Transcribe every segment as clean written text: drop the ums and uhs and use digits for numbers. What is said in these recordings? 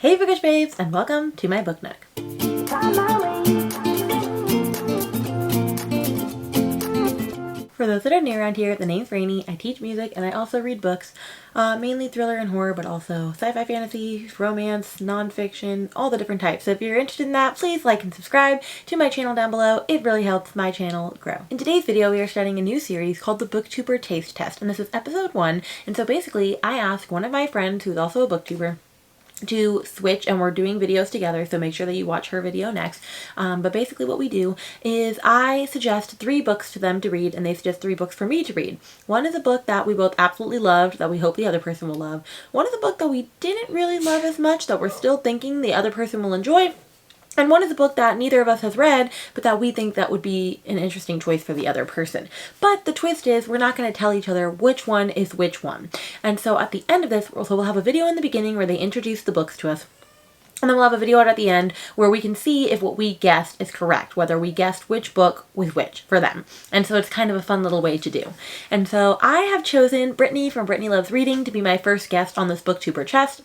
Hey Bookish Babes, and welcome to my book nook. For those that are new around here, the name's Rainy. I teach music and I also read books, mainly thriller and horror, but also sci-fi, fantasy, romance, nonfiction, all the different types. So if you're interested in that, please like and subscribe to my channel down below. It really helps my channel grow. In today's video, we are starting a new series called the Booktuber Taste Test, and this is episode 1. And so basically, I asked one of my friends who's also a booktuber to switch, and we're doing videos together, so make sure that you watch her video next. But basically what we do is I suggest 3 books to them to read, and they suggest 3 books for me to read. One is a book that we both absolutely loved, that we hope the other person will love. One is a book that we didn't really love as much, that we're still thinking the other person will enjoy. And one is a book that neither of us has read, but that we think that would be an interesting choice for the other person. But the twist is we're not going to tell each other which one is which one. And so at the end of this, we'll have a video in the beginning where they introduce the books to us. And then we'll have a video out at the end where we can see if what we guessed is correct, whether we guessed which book was which for them. And so it's kind of a fun little way to do. And so I have chosen Brittany from Brittany Loves Reading to be my first guest on this Booktuber Test.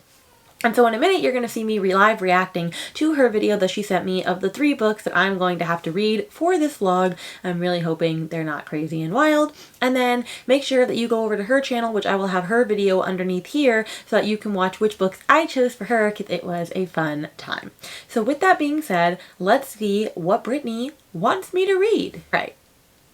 And so in a minute, you're going to see me live reacting to her video that she sent me of the 3 books that I'm going to have to read for this vlog. I'm really hoping they're not crazy and wild. And then make sure that you go over to her channel, which I will have her video underneath here, so that you can watch which books I chose for her, because it was a fun time. So with that being said, let's see what Brittany wants me to read. Right,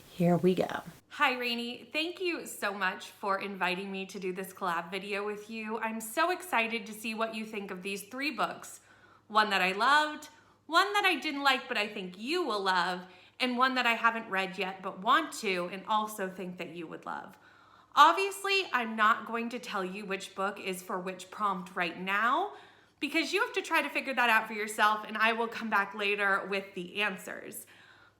here we go. Hi Rainy, thank you so much for inviting me to do this collab video with you. I'm so excited to see what you think of these 3 books. One that I loved, one that I didn't like but I think you will love, and one that I haven't read yet but want to and also think that you would love. Obviously, I'm not going to tell you which book is for which prompt right now, because you have to try to figure that out for yourself, and I will come back later with the answers.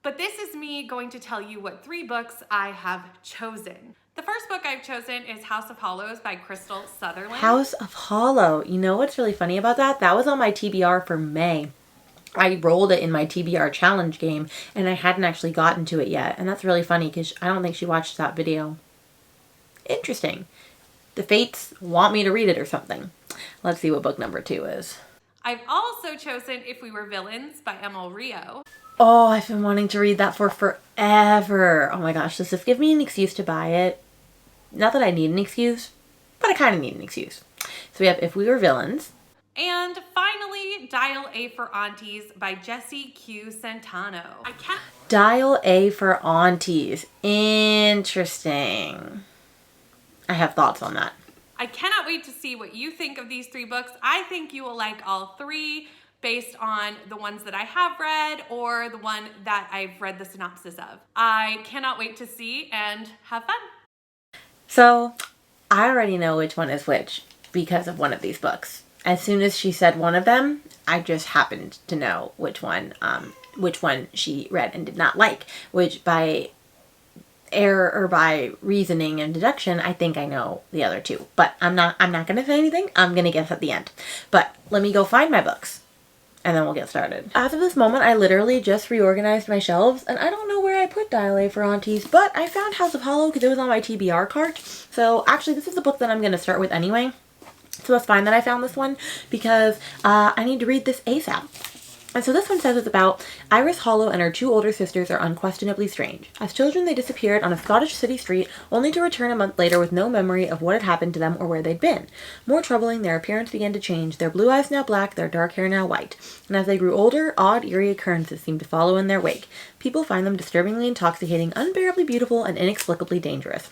But this is me going to tell you what 3 books I have chosen. The first book I've chosen is House of Hollows by Crystal Sutherland. House of Hollow. You know what's really funny about that? That was on my TBR for May. I rolled it in my TBR challenge game, and I hadn't actually gotten to it yet. And that's really funny because I don't think she watched that video. Interesting. The fates want me to read it or something. Let's see what book number 2 is. I've also chosen If We Were Villains by Emil Rio. Oh, I've been wanting to read that for forever. Oh my gosh, does this give me an excuse to buy it? Not that I need an excuse, but I kind of need an excuse. So we have If We Were Villains. And finally, Dial A For Aunties by Jessie Q. Santano. Dial A For Aunties. Interesting. I have thoughts on that. I cannot wait to see what you think of these 3 books. I think you will like all 3. Based on the ones that I have read or the one that I've read the synopsis of. I cannot wait to see and have fun. So I already know which one is which because of one of these books. As soon as she said one of them, I just happened to know which one she read and did not like, which by error or by reasoning and deduction, I think I know the other 2. But I'm not going to say anything. I'm going to guess at the end. But let me go find my books, and then we'll get started. As of this moment, I literally just reorganized my shelves, and I don't know where I put Dial A For Aunties, but I found House of Hollow because it was on my TBR cart. So actually, this is the book that I'm going to start with anyway. So it's fine that I found this one because I need to read this ASAP. And so this one says it's about Iris Hollow and her 2 older sisters are unquestionably strange. As children, they disappeared on a Scottish city street, only to return a month later with no memory of what had happened to them or where they'd been. More troubling, their appearance began to change, their blue eyes now black, their dark hair now white. And as they grew older, odd, eerie occurrences seemed to follow in their wake. People find them disturbingly intoxicating, unbearably beautiful, and inexplicably dangerous.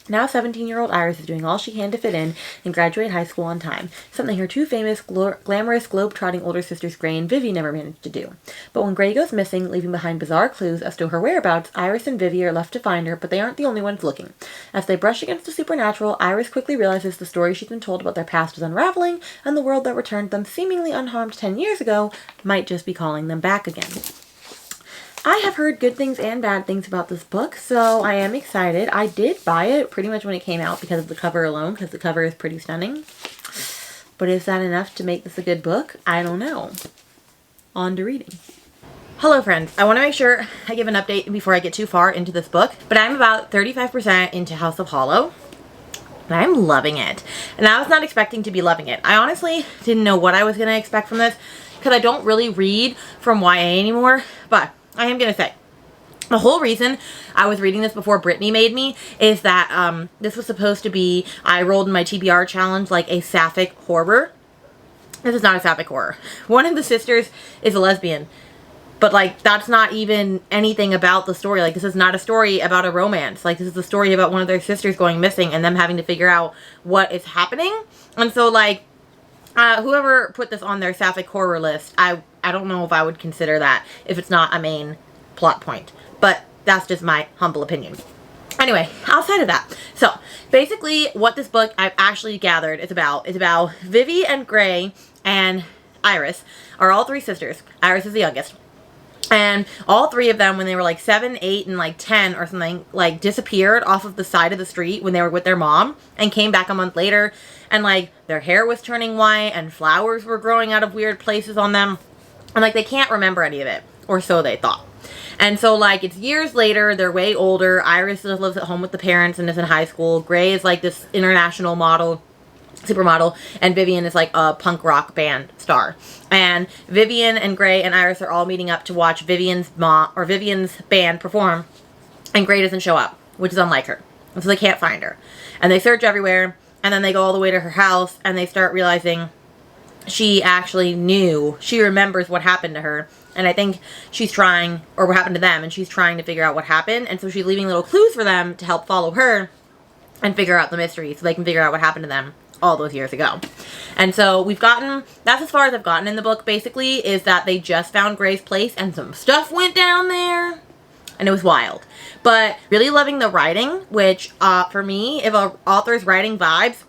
Now 17-year-old Iris is doing all she can to fit in and graduate high school on time, something her 2 famous, glamorous, globe-trotting older sisters Gray and Vivi never managed to do. But when Gray goes missing, leaving behind bizarre clues as to her whereabouts, Iris and Vivi are left to find her, but they aren't the only ones looking. As they brush against the supernatural, Iris quickly realizes the story she's been told about their past is unraveling, and the world that returned them seemingly unharmed 10 years ago might just be calling them back again. I have heard good things and bad things about this book, so I am excited. I did buy it pretty much when it came out because of the cover alone, because the cover is pretty stunning. But is that enough to make this a good book? I don't know. On to reading. Hello friends, I want to make sure I give an update before I get too far into this book, but I'm about 35% into House of Hollow. And I'm loving it. And I was not expecting to be loving it. I honestly didn't know what I was going to expect from this because I don't really read from YA anymore. But I am going to say, the whole reason I was reading this before Brittany made me is that this was supposed to be, I rolled in my TBR challenge, like a sapphic horror. This is not a sapphic horror. One of the sisters is a lesbian. But, like, that's not even anything about the story. Like, this is not a story about a romance. Like, this is a story about one of their sisters going missing and them having to figure out what is happening. And so, like, whoever put this on their sapphic horror list, I don't know if I would consider that if it's not a main plot point. But that's just my humble opinion. Anyway, outside of that, so basically what this book I've actually gathered is about Vivi and Gray and Iris are all three sisters. Iris is the youngest. And all three of them, when they were like 7, 8, and like 10 or something, like disappeared off of the side of the street when they were with their mom and came back a month later. And like their hair was turning white and flowers were growing out of weird places on them. And like they can't remember any of it, or so they thought. And so like it's years later, they're way older. Iris lives at home with the parents and is in high school. Gray is like this international model, supermodel, and Vivian is like a punk rock band star. And Vivian and Gray and Iris are all meeting up to watch Vivian's band perform, and Gray doesn't show up, which is unlike her. And so they can't find her. And they search everywhere, and then they go all the way to her house, and they start realizing she actually knew, she remembers what happened to her. And I think she's trying, or what happened to them, and she's trying to figure out what happened. And so she's leaving little clues for them to help follow her and figure out the mystery so they can figure out what happened to them all those years ago. And so that's as far as I've gotten in the book, basically, is that they just found Gray's place and some stuff went down there. And it was wild. But really loving the writing, which for me, if an author's writing vibes,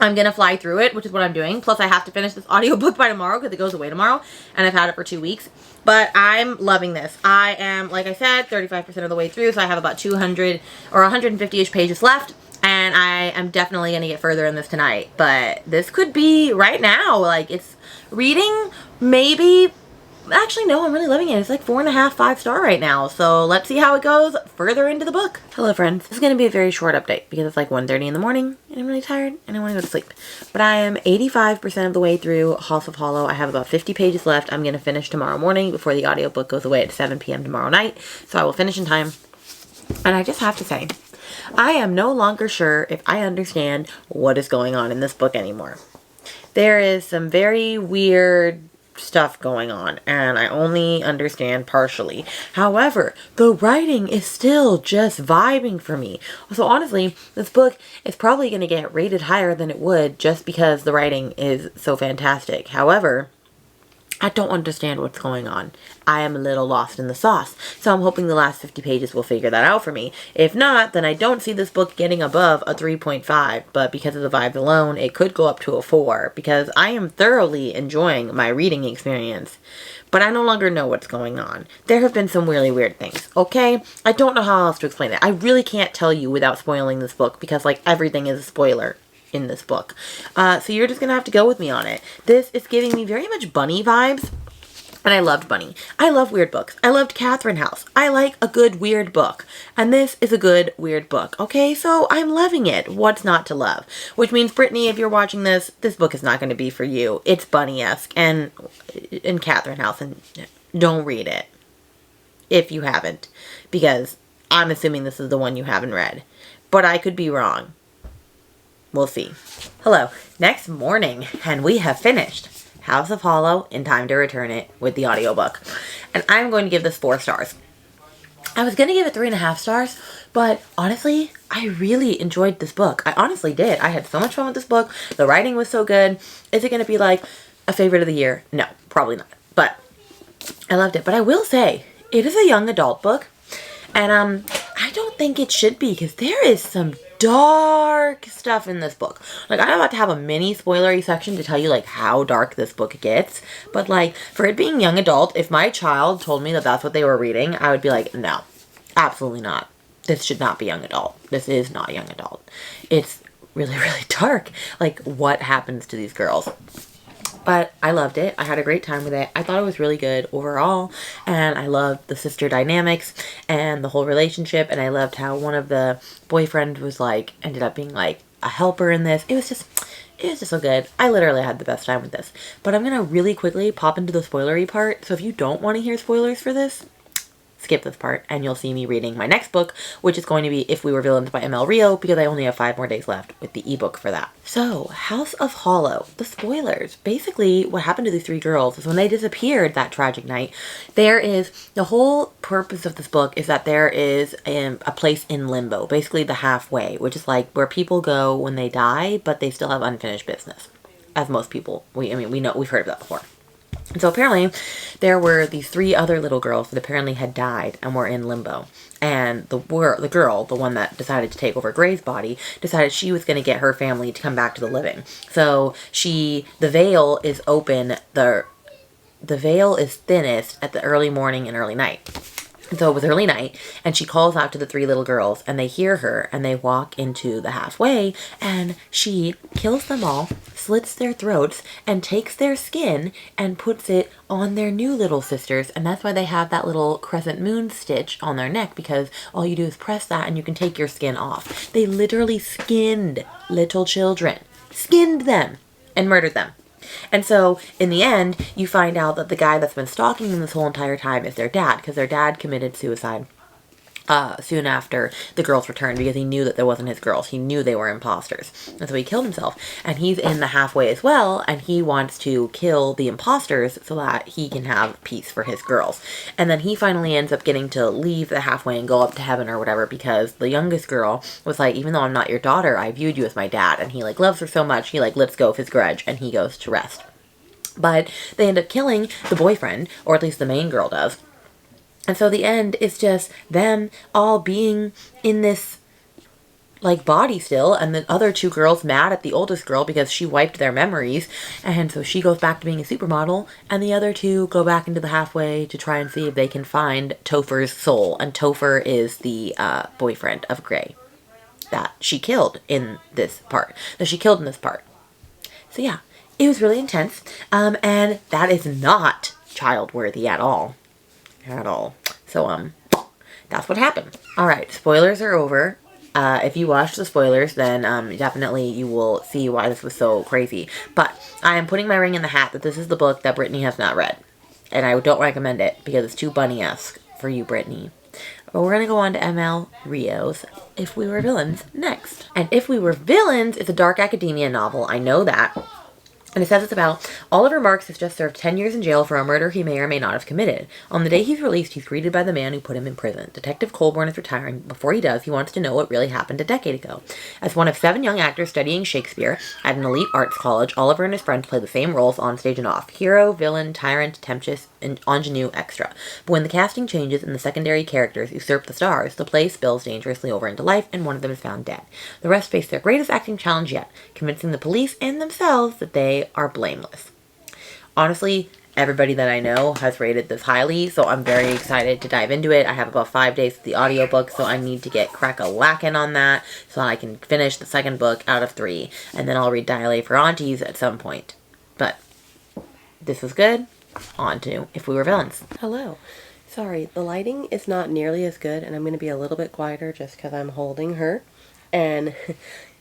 I'm going to fly through it, which is what I'm doing. Plus, I have to finish this audiobook by tomorrow because it goes away tomorrow. And I've had it for 2 weeks. But I'm loving this. I am, like I said, 35% of the way through. So I have about 200 or 150-ish pages left. And I am definitely going to get further in this tonight. But this could be right now. Like, it's reading, maybe. Actually, no, I'm really loving it. It's like 4.5, 5 star right now. So let's see how it goes further into the book. Hello, friends. This is going to be a very short update because it's like 1:30 in the morning and I'm really tired and I want to go to sleep. But I am 85% of the way through House of Hollow. I have about 50 pages left. I'm going to finish tomorrow morning before the audiobook goes away at 7 p.m. tomorrow night. So I will finish in time. And I just have to say, I am no longer sure if I understand what is going on in this book anymore. There is some very weird stuff going on and I only understand partially. However, the writing is still just vibing for me. So honestly, this book is probably going to get rated higher than it would just because the writing is so fantastic. However, I don't understand what's going on. I am a little lost in the sauce. So I'm hoping the last 50 pages will figure that out for me. If not, then I don't see this book getting above a 3.5. But because of the vibes alone, it could go up to a 4. Because I am thoroughly enjoying my reading experience. But I no longer know what's going on. There have been some really weird things, okay? I don't know how else to explain it. I really can't tell you without spoiling this book. Because, like, everything is a spoiler in this book. So you're just gonna have to go with me on it. This is giving me very much Bunny vibes. And I loved Bunny. I love weird books. I loved Catherine House. I like a good weird book. And this is a good weird book. Okay, so I'm loving it. What's not to love? Which means, Brittany, if you're watching this book is not going to be for you. It's Bunny-esque and Catherine House. And don't read it. If you haven't. Because I'm assuming this is the one you haven't read. But I could be wrong. We'll see. Hello. Next morning. And we have finished House of Hollow in time to return it with the audiobook. And I'm going to give this 4 stars. I was going to give it 3.5 stars, but honestly, I really enjoyed this book. I honestly did. I had so much fun with this book. The writing was so good. Is it going to be like a favorite of the year? No, probably not. But I loved it. But I will say, it is a young adult book. And I don't think it should be because there is some dark stuff in this book. Like, I'm about to have a mini spoilery section to tell you, like, how dark this book gets. But, like, for it being young adult, if my child told me that that's what they were reading, I would be like, no, absolutely not. This should not be young adult. This is not young adult. It's really, really dark. Like, what happens to these girls? But I loved it. I had a great time with it. I thought it was really good overall. And I loved the sister dynamics and the whole relationship. And I loved how one of the boyfriend was like, ended up being like a helper in this. It was just so good. I literally had the best time with this. But I'm going to really quickly pop into the spoilery part. So if you don't want to hear spoilers for this, skip this part and you'll see me reading my next book, which is going to be If We Were Villains by ML Rio, because I only have 5 more days left with the ebook for that. So, House of Hollow, the spoilers. Basically, what happened to these 3 girls is when they disappeared that tragic night, the whole purpose of this book is that there is a place in limbo, basically the halfway, which is like where people go when they die, but they still have unfinished business. As most people, we know, we've heard of that before. And so apparently there were these 3 other little girls that apparently had died and were in limbo. And the girl, the one that decided to take over Gray's body, decided she was going to get her family to come back to the living. So the veil is open, the veil is thinnest at the early morning and early night. So it was early night, and she calls out to the 3 little girls, and they hear her, and they walk into the halfway, and she kills them all, slits their throats, and takes their skin and puts it on their new little sisters, and that's why they have that little crescent moon stitch on their neck, because all you do is press that and you can take your skin off. They literally skinned little children. Skinned them and murdered them. And so, in the end, you find out that the guy that's been stalking them this whole entire time is their dad, because their dad committed suicide soon after the girls returned, because he knew that there wasn't his girls. He knew they were imposters. And so he killed himself. And he's in the halfway as well, and he wants to kill the imposters so that he can have peace for his girls. And then he finally ends up getting to leave the halfway and go up to heaven or whatever, because the youngest girl was like, even though I'm not your daughter, I viewed you as my dad. And he loves her so much, he lets go of his grudge, and he goes to rest. But they end up killing the boyfriend, or at least the main girl does. And so the end is just them all being in this body still, and the other 2 girls mad at the oldest girl because she wiped their memories, and so she goes back to being a supermodel, and the other 2 go back into the halfway to try and see if they can find Topher's soul. And Topher is the boyfriend of Gray that she killed in this part. So yeah, it was really intense, and that is not child-worthy at all. So, that's what happened. Alright, spoilers are over. If you watched the spoilers, then definitely you will see why this was so crazy. But I am putting my ring in the hat that this is the book that Brittany has not read. And I don't recommend it because it's too bunny-esque for you, Brittany. But we're going to go on to ML Rio's If We Were Villains next. And If We Were Villains is a dark academia novel. I know that. And it says it's about Oliver Marks has just served 10 years in jail for a murder he may or may not have committed. On the day he's released, he's greeted by the man who put him in prison. Detective Colborn is retiring. Before he does, he wants to know what really happened a decade ago. As one of 7 young actors studying Shakespeare at an elite arts college, Oliver and his friends play the same roles on stage and off. Hero, villain, tyrant, temptress, and ingenue extra. But when the casting changes and the secondary characters usurp the stars, the play spills dangerously over into life, and one of them is found dead. The rest face their greatest acting challenge yet, convincing the police and themselves that they are blameless. Honestly, everybody that I know has rated this highly, so I'm very excited to dive into it. I have about 5 days of the audiobook, so I need to get crack-a-lackin' on that so I can finish the second book out of 3, and then I'll read A For Aunties at some point. But this was good. On to If We Were Villains. Hello. Sorry, the lighting is not nearly as good, and I'm going to be a little bit quieter just because I'm holding her. And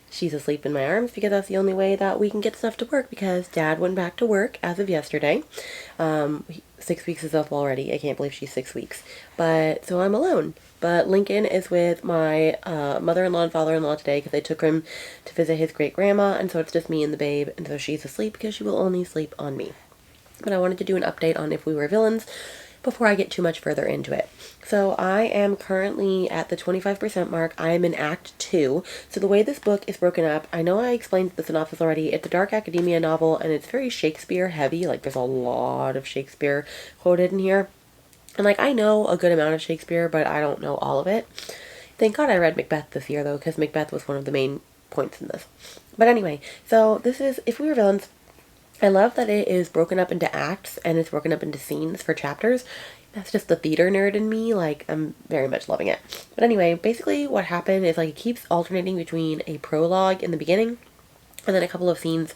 she's asleep in my arms because that's the only way that we can get stuff to work, because Dad went back to work as of yesterday. 6 weeks is up already. I can't believe she's 6 weeks. But, so I'm alone. But Lincoln is with my mother-in-law and father-in-law today because they took him to visit his great-grandma, and so it's just me and the babe, and so she's asleep because she will only sleep on me. But I wanted to do an update on If We Were Villains before I get too much further into it. So I am currently at the 25% mark. I am in Act 2. So the way this book is broken up, I know I explained the synopsis already. It's a dark academia novel, and it's very Shakespeare heavy. There's a lot of Shakespeare quoted in here. And I know a good amount of Shakespeare, but I don't know all of it. Thank God I read Macbeth this year, though, because Macbeth was one of the main points in this. But anyway, so this is If We Were Villains. I love that it is broken up into acts and it's broken up into scenes for chapters. That's just the theater nerd in me. I'm very much loving it. But anyway, basically what happened is it keeps alternating between a prologue in the beginning and then a couple of scenes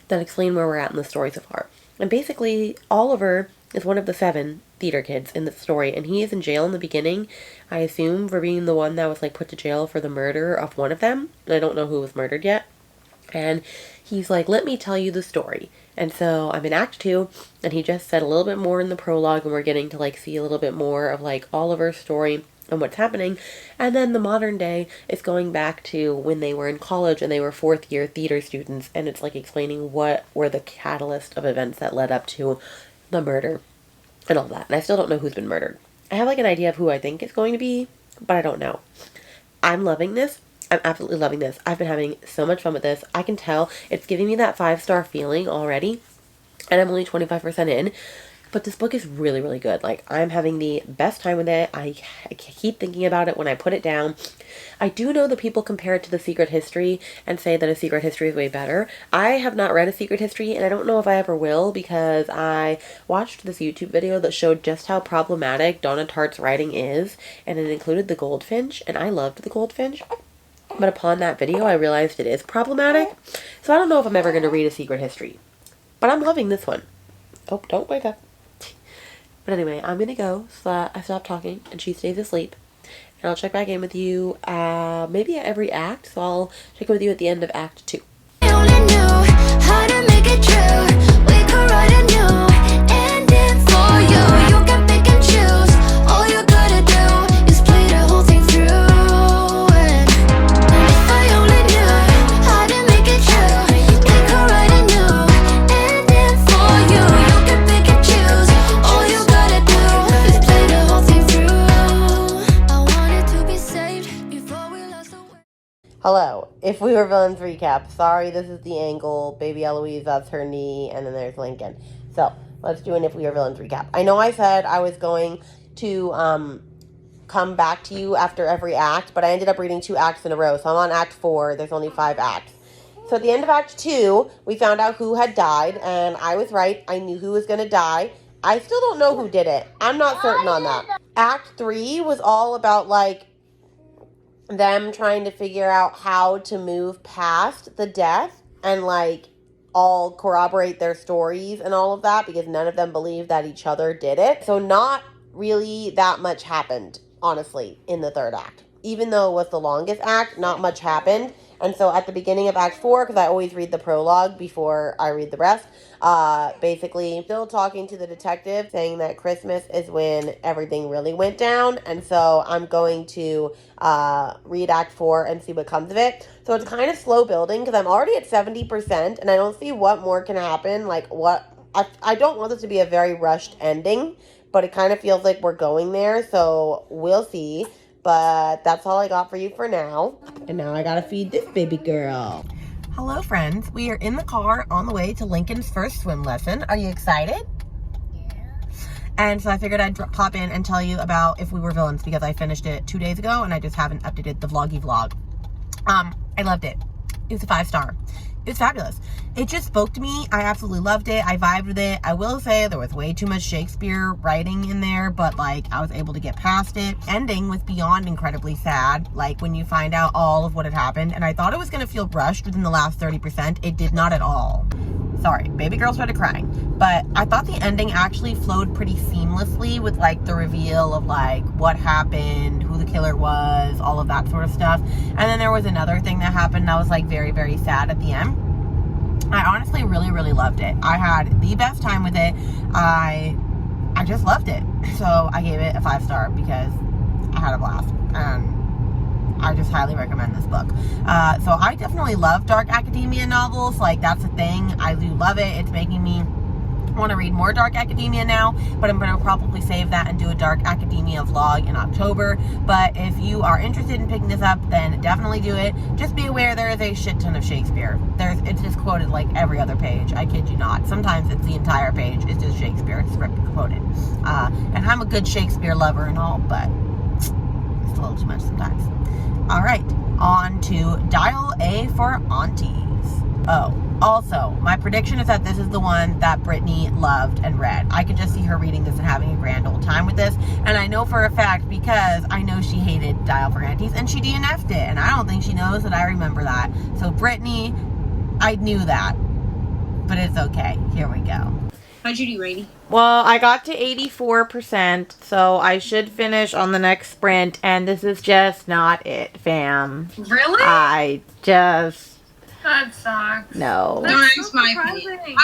that explain where we're at in the story so far. And basically, Oliver is one of the 7 theater kids in the story, and he is in jail in the beginning, I assume, for being the one that was like put to jail for the murder of one of them. I don't know who was murdered yet. And he's like, let me tell you the story. And so I'm in Act 2, and he just said a little bit more in the prologue, and we're getting to like see a little bit more of like Oliver's story and what's happening. And then the modern day is going back to when they were in college and they were 4th year theater students, and it's like explaining what were the catalyst of events that led up to the murder and all that. And I still don't know who's been murdered. I have like an idea of who I think it's going to be, but I don't know. I'm loving this. I'm absolutely loving this. I've been having so much fun with this. I can tell it's giving me that 5-star feeling already, and I'm only 25% in. But this book is really, really good. Like, I'm having the best time with it. I keep thinking about it when I put it down. I do know that people compare it to The Secret History and say that A Secret History is way better. I have not read A Secret History, and I don't know if I ever will, because I watched this YouTube video that showed just how problematic Donna Tartt's writing is, and it included the goldfinch, and I loved the goldfinch. But upon that video, I realized it is problematic. So I don't know if I'm ever going to read A Secret History. But I'm loving this one. Oh, don't wake up. But anyway, I'm going to go so that I stop talking and she stays asleep. And I'll check back in with you maybe at every act. So I'll check in with you at the end of Act 2. I only knew how to make it true. We could write a new ending for you. You can pick and choose. All you gotta do is play the whole thing through. And if I only knew how to make it true, we could write a new ending for you. You can pick and choose. All you gotta do is play the whole thing through. I wanted to be saved before we lost the way. Hello. If We Were Villains recap. Sorry, this is the angle. Baby Eloise, that's her knee, and then there's Lincoln. So, let's do an If We Were Villains recap. I know I said I was going to come back to you after every act, but I ended up reading 2 acts in a row. So I'm on Act 4. There's only 5 acts. So at the end of Act 2, we found out who had died, and I was right. I knew who was going to die. I still don't know who did it. I'm not certain on that. Act 3 was all about, like, them trying to figure out how to move past the death and like all corroborate their stories and all of that, because none of them believed that each other did it. So not really that much happened, honestly, in the 3rd act. Even though it was the longest act, not much happened. And so at the beginning of Act 4, because I always read the prologue before I read the rest, basically still talking to the detective, saying that Christmas is when everything really went down. And so I'm going to read Act 4 and see what comes of it. So it's kind of slow building, because I'm already at 70%, and I don't see what more can happen. Like, what I don't want this to be a very rushed ending, but it kind of feels like we're going there. So we'll see. But that's all I got for you for now. And now I gotta feed this baby girl. Hello, friends. We are in the car on the way to Lincoln's first swim lesson. Are you excited? Yeah. And so I figured I'd pop in and tell you about If We Were Villains, because I finished it 2 days ago and I just haven't updated the vloggy vlog. I loved it. It was a 5-star. It was fabulous. It just spoke to me. I absolutely loved it. I vibed with it. I will say there was way too much Shakespeare writing in there, but like I was able to get past it. Ending was beyond incredibly sad, like when you find out all of what had happened, and I thought it was going to feel rushed within the last 30%. It did not at all. Sorry, baby girl started crying. But I thought the ending actually flowed pretty seamlessly with like the reveal of like what happened, who the killer was, all of that sort of stuff. And then there was another thing that happened that was like very, very sad at the end. I honestly really, really loved it. I had the best time with it. I just loved it. So I gave it a 5-star because I had a blast. And I just highly recommend this book. So I definitely love dark academia novels. Like, that's a thing. I do love it. It's making me want to read more dark academia now, but I'm going to probably save that and do a dark academia vlog in October. But if you are interested in picking this up, then definitely do it. Just be aware there is a shit ton of Shakespeare. It's just quoted like every other page. I kid you not. Sometimes it's the entire page. It's just Shakespeare script quoted. And I'm a good Shakespeare lover and all, but it's a little too much sometimes. All right, on to Dial A For Aunties. Oh, also, my prediction is that this is the one that Brittany loved and read. I could just see her reading this and having a grand old time with this. And I know for a fact because I know she hated Dial for Aunties and she DNF'd it. And I don't think she knows that I remember that. So Brittany, I knew that. But it's okay. Here we go. How'd you do, Rainy? Well, I got to 84%, so I should finish on the next sprint, and this is just not it, fam. Really? That sucks. No. Don't That's ask so my surprising. opinion.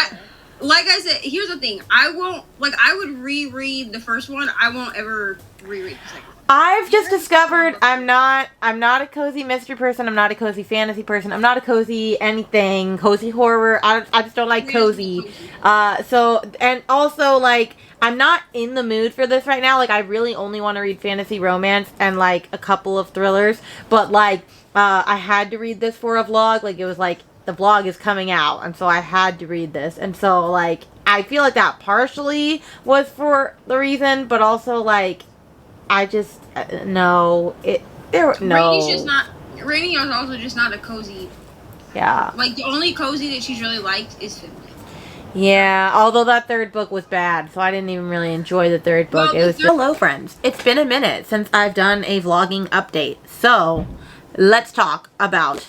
Like I said, here's the thing. I would reread the first one. I won't ever reread the second one. I've just discovered I'm not a cozy mystery person. I'm not a cozy fantasy person. I'm not a cozy anything. Cozy horror. I just don't like cozy. So, and also, like, I'm not in the mood for this right now. Like, I really only want to read fantasy romance and, like, a couple of thrillers. But, like, I had to read this for a vlog. Like, it was like, the vlog is coming out. And so I had to read this. And so, like, I feel like that partially was for the reason. But also, like, I just, no. Rainey's just not, Rainey is also just not a cozy. Yeah. Like, the only cozy that she's really liked is Finley. Yeah, although that third book was bad, so I didn't even really enjoy the third book. Well, It was hello, friends. It's been a minute since I've done a vlogging update, so let's talk about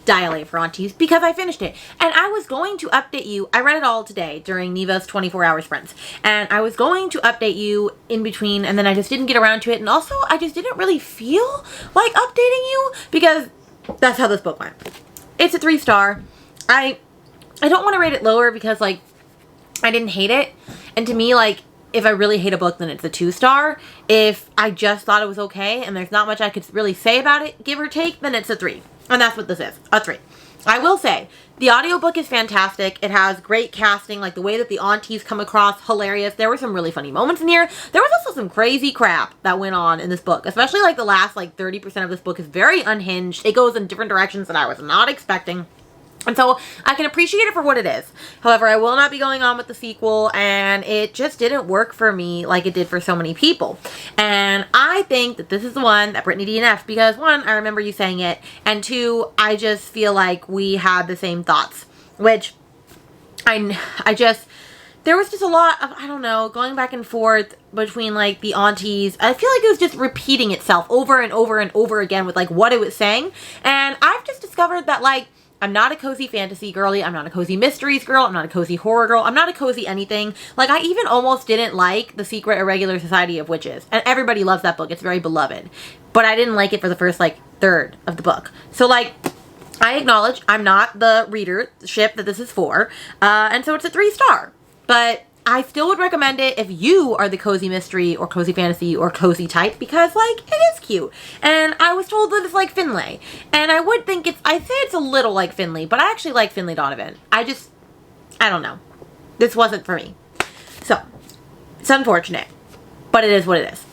Dial A For Aunties, because I finished it. And I was going to update you. I read it all today during Neva's 24-hour sprints. And I was going to update you in between, and then I just didn't get around to it. And also, I just didn't really feel like updating you, because that's how this book went. It's a 3-star. I don't want to rate it lower because, like, I didn't hate it. And to me, like, if I really hate a book, then it's a 2-star. If I just thought it was okay and there's not much I could really say about it, give or take, then it's a 3. And that's what this is, a 3. I will say, the audiobook is fantastic. It has great casting, like the way that the aunties come across, hilarious. There were some really funny moments in here. There was also some crazy crap that went on in this book, especially like the last like 30% of this book is very unhinged. It goes in different directions that I was not expecting. And so I can appreciate it for what it is. However, I will not be going on with the sequel, and it just didn't work for me like it did for so many people. And I think that this is the one that Brittany DNF'd because, 1, I remember you saying it, and 2, I just feel like we had the same thoughts, which there was just a lot of, I don't know, going back and forth between, like, the aunties. I feel like it was just repeating itself over and over and over again with, like, what it was saying. And I've just discovered that, like, I'm not a cozy fantasy girly. I'm not a cozy mysteries girl. I'm not a cozy horror girl. I'm not a cozy anything. Like, I even almost didn't like The Secret Irregular Society of Witches. And everybody loves that book. It's very beloved. But I didn't like it for the first, like, third of the book. So, like, I acknowledge I'm not the readership that this is for. And so it's a 3-star. But I still would recommend it if you are the cozy mystery or cozy fantasy or cozy type, because, like, it is cute. And I was told that it's like Finlay. And I would think I'd say it's a little like Finley, but I actually like Finley Donovan. I don't know. This wasn't for me. So, it's unfortunate, but it is what it is.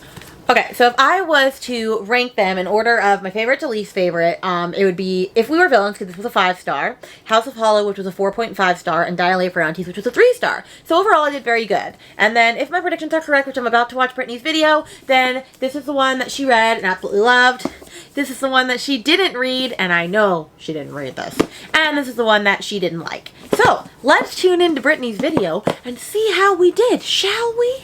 Okay, so if I was to rank them in order of my favorite to least favorite, it would be If We Were Villains, because this was a 5-star, House of Hollow, which was a 4.5-star, and Dial A For Aunties, which was a 3-star. So overall, I did very good. And then if my predictions are correct, which I'm about to watch Brittany's video, then this is the one that she read and absolutely loved. This is the one that she didn't read, and I know she didn't read this. And this is the one that she didn't like. So, let's tune into Brittany's video and see how we did, shall we?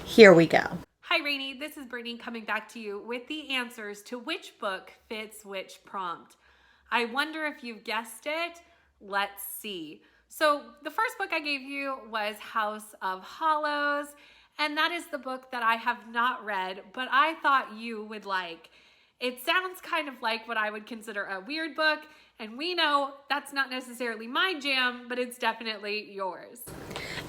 Here we go. Hi Rainy, this is Brittany coming back to you with the answers to which book fits which prompt. I wonder if you've guessed it. Let's see. So the first book I gave you was House of Hollows, and that is the book that I have not read, but I thought you would like. It sounds kind of like what I would consider a weird book, and we know that's not necessarily my jam, but it's definitely yours.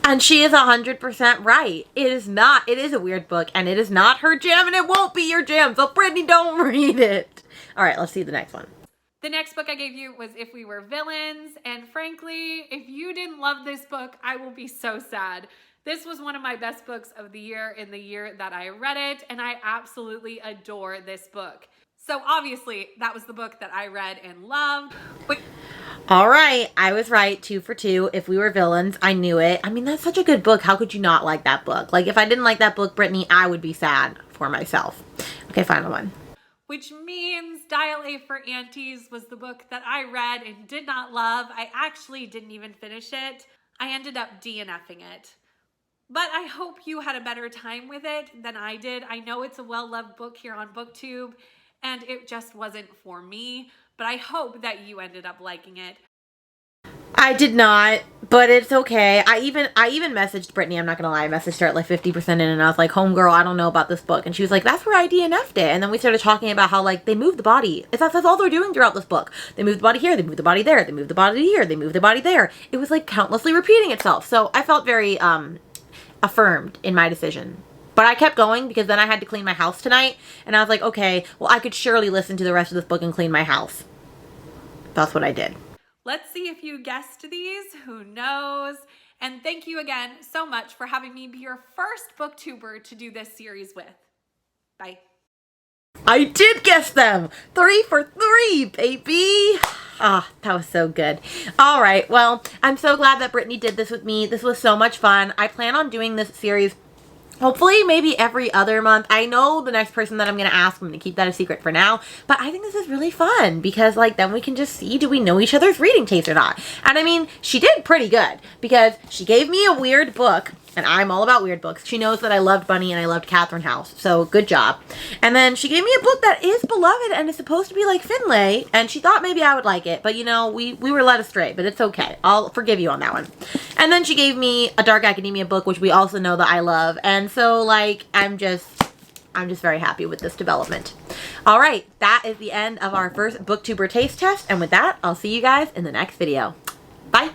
And she is 100% right. It is not. It is a weird book, and it is not her jam, and it won't be your jam. So, Brittany, don't read it. All right, let's see the next one. The next book I gave you was If We Were Villains, and frankly, if you didn't love this book, I will be so sad. This was one of my best books of the year in the year that I read it, and I absolutely adore this book. So obviously, that was the book that I read and loved. All right, I was right, 2 for 2. If We Were Villains, I knew it. I mean, that's such a good book. How could you not like that book? Like, if I didn't like that book, Brittany, I would be sad for myself. Okay, final one. Which means Dial A For Aunties was the book that I read and did not love. I actually didn't even finish it. I ended up DNFing it. But I hope you had a better time with it than I did. I know it's a well-loved book here on Booktube, and it just wasn't for me. But I hope that you ended up liking it. I did not, but it's okay. I even messaged Brittany. I'm not gonna lie. I messaged her at like 50% in, and I was like, "Homegirl, I don't know about this book." And she was like, "That's where I DNF'd it." And then we started talking about how like they move the body. That's all they're doing throughout this book. They move the body here. They move the body there. They move the body here. They move the body there. It was like countlessly repeating itself. So I felt very affirmed in my decision. But I kept going because then I had to clean my house tonight, and I was like, okay, well, I could surely listen to the rest of this book and clean my house. That's what I did. Let's see if you guessed these. Who knows? And thank you again so much for having me be your first booktuber to do this series with. Bye. I did guess them! 3 for 3, baby! Ah, that was so good. All right, well, I'm so glad that Brittany did this with me. This was so much fun. I plan on doing this series hopefully maybe every other month. I know the next person that I'm going to ask, I'm going to keep that a secret for now, but I think this is really fun because like then we can just see, do we know each other's reading taste or not? And I mean, she did pretty good because she gave me a weird book, and I'm all about weird books. She knows that I loved Bunny and I loved Catherine House, so good job. And then she gave me a book that is beloved and is supposed to be like Finlay, and she thought maybe I would like it, but you know, we were led astray, but it's okay. I'll forgive you on that one. And then she gave me a dark academia book, which we also know that I love, and so like I'm just very happy with this development. All right, that is the end of our first Booktuber Taste Test, and with that, I'll see you guys in the next video. Bye.